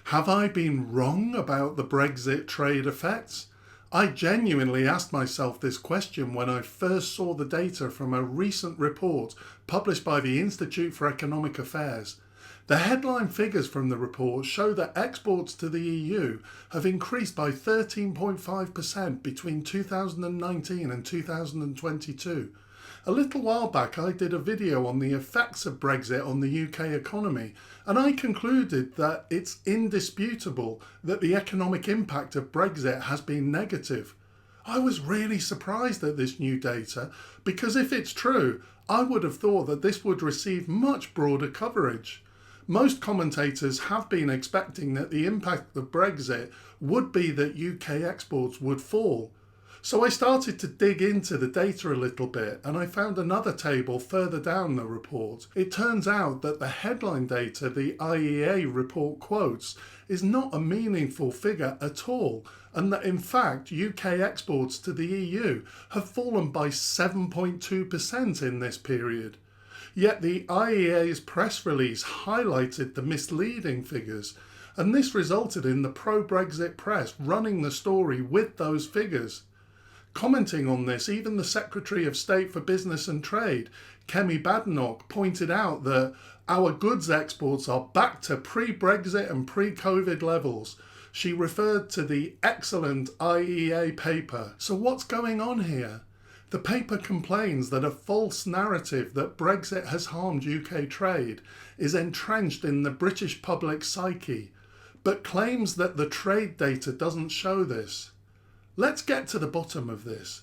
Have I been wrong about the Brexit trade effects? I genuinely asked myself this question when I first saw the data from a recent report published by the Institute for Economic Affairs. The headline figures from the report show that exports to the EU have increased by 13.5% between 2019 and 2022. A little while back I did a video on the effects of Brexit on the UK economy, and I concluded that it's indisputable that the economic impact of Brexit has been negative. I was really surprised at this new data because if it's true, I would have thought that this would receive much broader coverage. Most commentators have been expecting that the impact of Brexit would be that UK exports would fall. So I started to dig into the data a little bit and I found another table further down the report. It turns out that the headline data the IEA report quotes is not a meaningful figure at all, and that in fact UK exports to the EU have fallen by 7.2% in this period. Yet the IEA's press release highlighted the misleading figures, and this resulted in the pro-Brexit press running the story with those figures. Commenting on this, even the Secretary of State for Business and Trade, Kemi Badenoch, pointed out that our goods exports are back to pre-Brexit and pre-COVID levels. She referred to the excellent IEA paper. So what's going on here? The paper complains that a false narrative that Brexit has harmed UK trade is entrenched in the British public psyche, but claims that the trade data doesn't show this. Let's get to the bottom of this.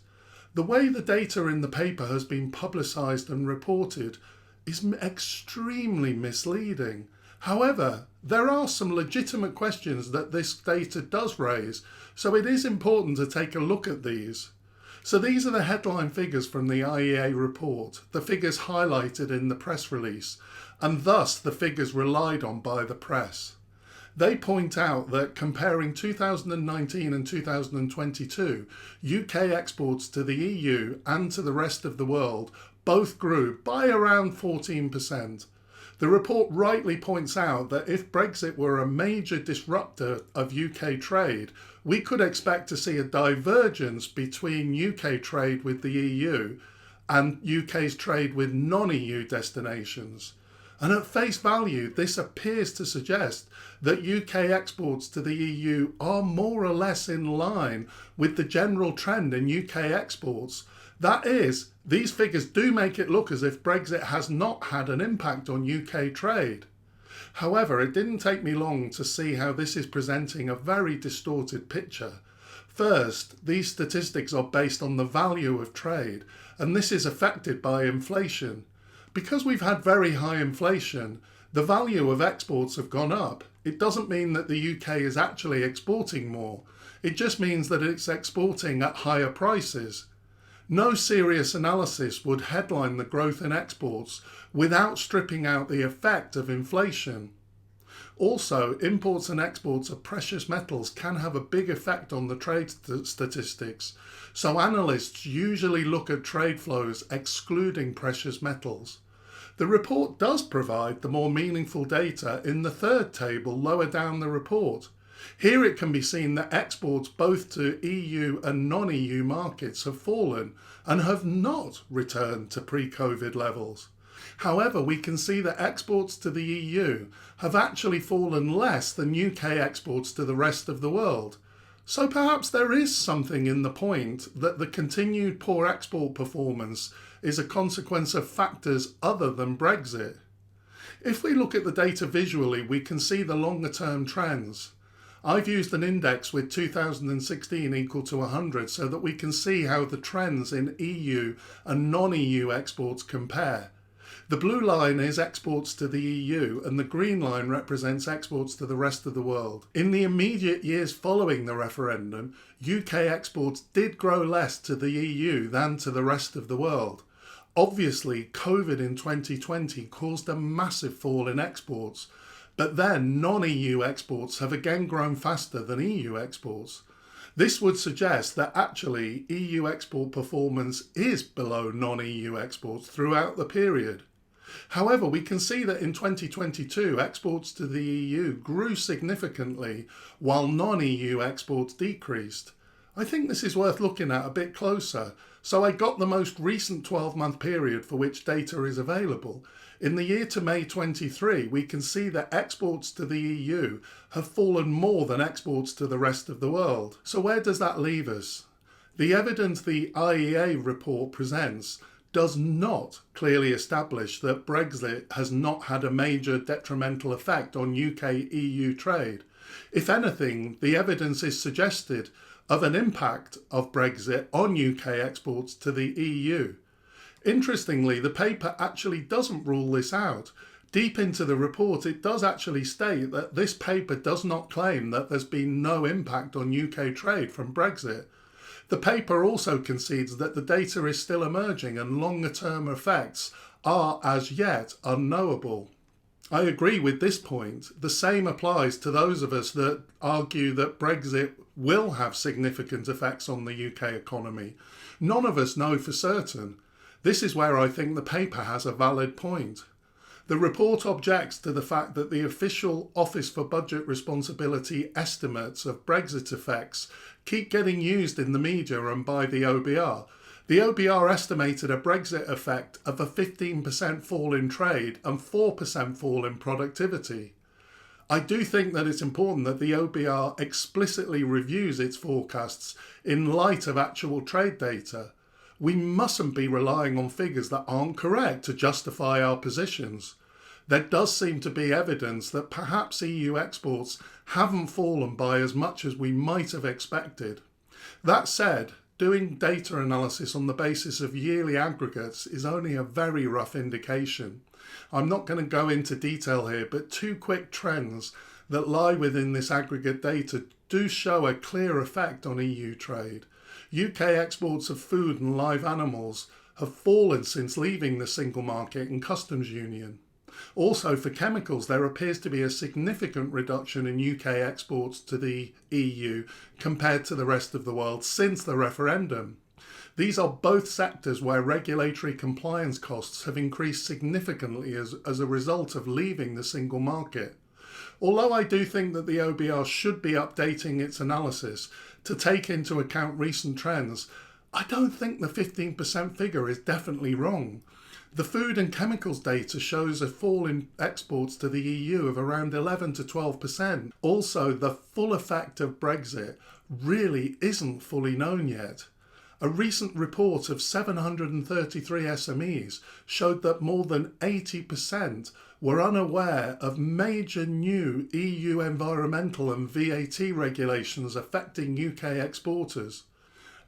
The way the data in the paper has been publicised and reported is extremely misleading. However, there are some legitimate questions that this data does raise, so it is important to take a look at these. So these are the headline figures from the IEA report, the figures highlighted in the press release, and thus the figures relied on by the press. They point out that comparing 2019 and 2022, UK exports to the EU and to the rest of the world both grew by around 14%. The report rightly points out that if Brexit were a major disruptor of UK trade, we could expect to see a divergence between UK trade with the EU and UK's trade with non-EU destinations. And at face value, this appears to suggest that UK exports to the EU are more or less in line with the general trend in UK exports. That is, these figures do make it look as if Brexit has not had an impact on UK trade. However, it didn't take me long to see how this is presenting a very distorted picture. First, these statistics are based on the value of trade, and this is affected by inflation. Because we've had very high inflation, the value of exports have gone up. It doesn't mean that the UK is actually exporting more. It just means that it's exporting at higher prices. No serious analysis would headline the growth in exports without stripping out the effect of inflation. Also, imports and exports of precious metals can have a big effect on the trade statistics, so analysts usually look at trade flows excluding precious metals. The report does provide the more meaningful data in the third table lower down the report. Here it can be seen that exports both to EU and non-EU markets have fallen and have not returned to pre-COVID levels. However, we can see that exports to the EU have actually fallen less than UK exports to the rest of the world. So perhaps there is something in the point that the continued poor export performance is a consequence of factors other than Brexit. If we look at the data visually, we can see the longer term trends. I've used an index with 2016 equal to 100 so that we can see how the trends in EU and non-EU exports compare. The blue line is exports to the EU and the green line represents exports to the rest of the world. In the immediate years following the referendum, UK exports did grow less to the EU than to the rest of the world. Obviously, COVID in 2020 caused a massive fall in exports, but then non-EU exports have again grown faster than EU exports. This would suggest that actually EU export performance is below non-EU exports throughout the period. However, we can see that in 2022, exports to the EU grew significantly while non-EU exports decreased. I think this is worth looking at a bit closer. So I got the most recent 12-month period for which data is available. In the year to May 23, we can see that exports to the EU have fallen more than exports to the rest of the world. So where does that leave us? The evidence the IEA report presents does not clearly establish that Brexit has not had a major detrimental effect on UK-EU trade. If anything, the evidence is suggested of an impact of Brexit on UK exports to the EU. Interestingly, the paper actually doesn't rule this out. Deep into the report, it does actually state that this paper does not claim that there's been no impact on UK trade from Brexit. The paper also concedes that the data is still emerging and longer-term effects are as yet unknowable. I agree with this point. The same applies to those of us that argue that Brexit will have significant effects on the UK economy. None of us know for certain. This is where I think the paper has a valid point. The report objects to the fact that the official Office for Budget Responsibility estimates of Brexit effects keep getting used in the media and by the OBR. The OBR estimated a Brexit effect of a 15% fall in trade and 4% fall in productivity. I do think that it's important that the OBR explicitly reviews its forecasts in light of actual trade data. We mustn't be relying on figures that aren't correct to justify our positions. There does seem to be evidence that perhaps EU exports haven't fallen by as much as we might have expected. That said, doing data analysis on the basis of yearly aggregates is only a very rough indication. I'm not going to go into detail here, but two quick trends that lie within this aggregate data do show a clear effect on EU trade. UK exports of food and live animals have fallen since leaving the single market and customs union. Also, for chemicals, there appears to be a significant reduction in UK exports to the EU compared to the rest of the world since the referendum. These are both sectors where regulatory compliance costs have increased significantly as a result of leaving the single market. Although I do think that the OBR should be updating its analysis to take into account recent trends, I don't think the 15% figure is definitely wrong. The food and chemicals data shows a fall in exports to the EU of around 11 to 12%. Also, the full effect of Brexit really isn't fully known yet. A recent report of 733 SMEs showed that more than 80% were unaware of major new EU environmental and VAT regulations affecting UK exporters.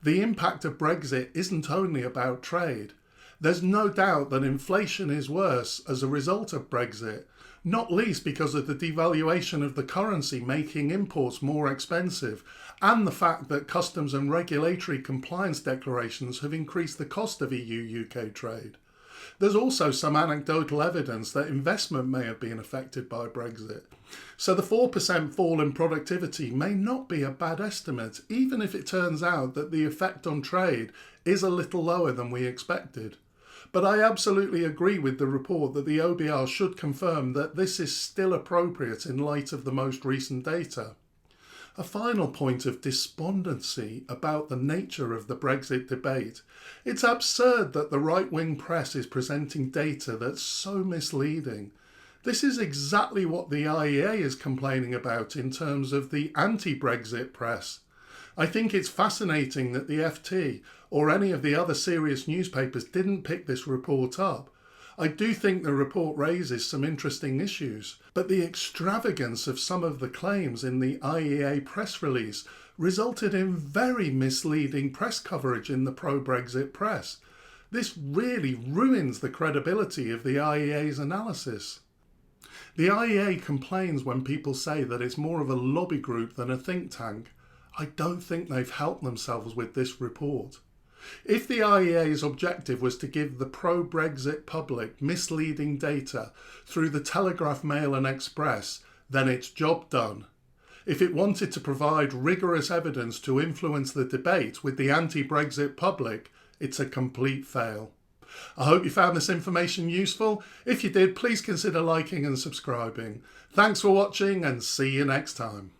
The impact of Brexit isn't only about trade. There's no doubt that inflation is worse as a result of Brexit, not least because of the devaluation of the currency making imports more expensive, and the fact that customs and regulatory compliance declarations have increased the cost of EU-UK trade. There's also some anecdotal evidence that investment may have been affected by Brexit. So the 4% fall in productivity may not be a bad estimate, even if it turns out that the effect on trade is a little lower than we expected. But I absolutely agree with the report that the OBR should confirm that this is still appropriate in light of the most recent data. A final point of despondency about the nature of the Brexit debate. It's absurd that the right-wing press is presenting data that's so misleading. This is exactly what the IEA is complaining about in terms of the anti-Brexit press. I think it's fascinating that the FT or any of the other serious newspapers didn't pick this report up. I do think the report raises some interesting issues, but the extravagance of some of the claims in the IEA press release resulted in very misleading press coverage in the pro-Brexit press. This really ruins the credibility of the IEA's analysis. The IEA complains when people say that it's more of a lobby group than a think tank. I don't think they've helped themselves with this report. If the IEA's objective was to give the pro-Brexit public misleading data through the Telegraph, Mail and Express, then it's job done. If it wanted to provide rigorous evidence to influence the debate with the anti-Brexit public, it's a complete fail. I hope you found this information useful. If you did, please consider liking and subscribing. Thanks for watching and see you next time.